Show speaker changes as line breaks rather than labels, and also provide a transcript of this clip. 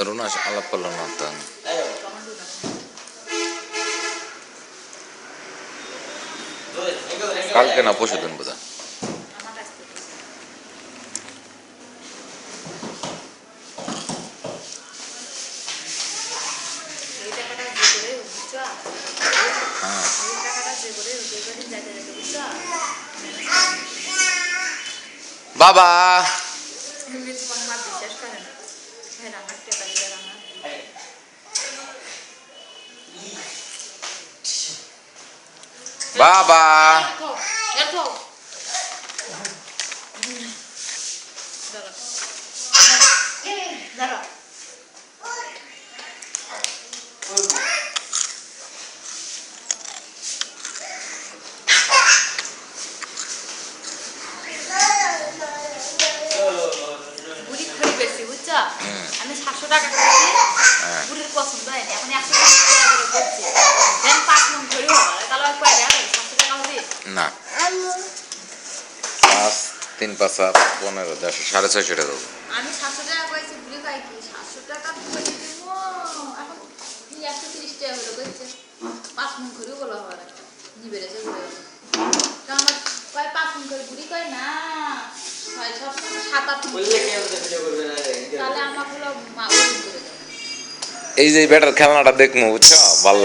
রুনা আলাপ করলো না তো কালকে না পরশু দিন বোধ বাবা বাবা
আমি 700 টাকা খাচ্ছি বুড়ির পছন্দ হয়নি এখন 100 টাকা করে করছি দেন 5 মন ধরে হবে তাহলে আর কয় টাকা 700 টাকা হবে
না 5 3 5 15 10 650 টাকা
আমি 700 টাকা কইছি বুড়ি কয় কি 700 টাকা করে দিব এখন 130 টাকা হলো কইছে 5 মন করে বলা হবে নিবে রে বলে তো আমার কয় 5 মন করে বুড়ি কয় না হয় সব 7-8 বললে কি হবে ভিডিও করবে না তাহলে আমাকে মা ওই করে
এই যে ব্যাটার খেলনাটা দেখমু বুঝছো ভালো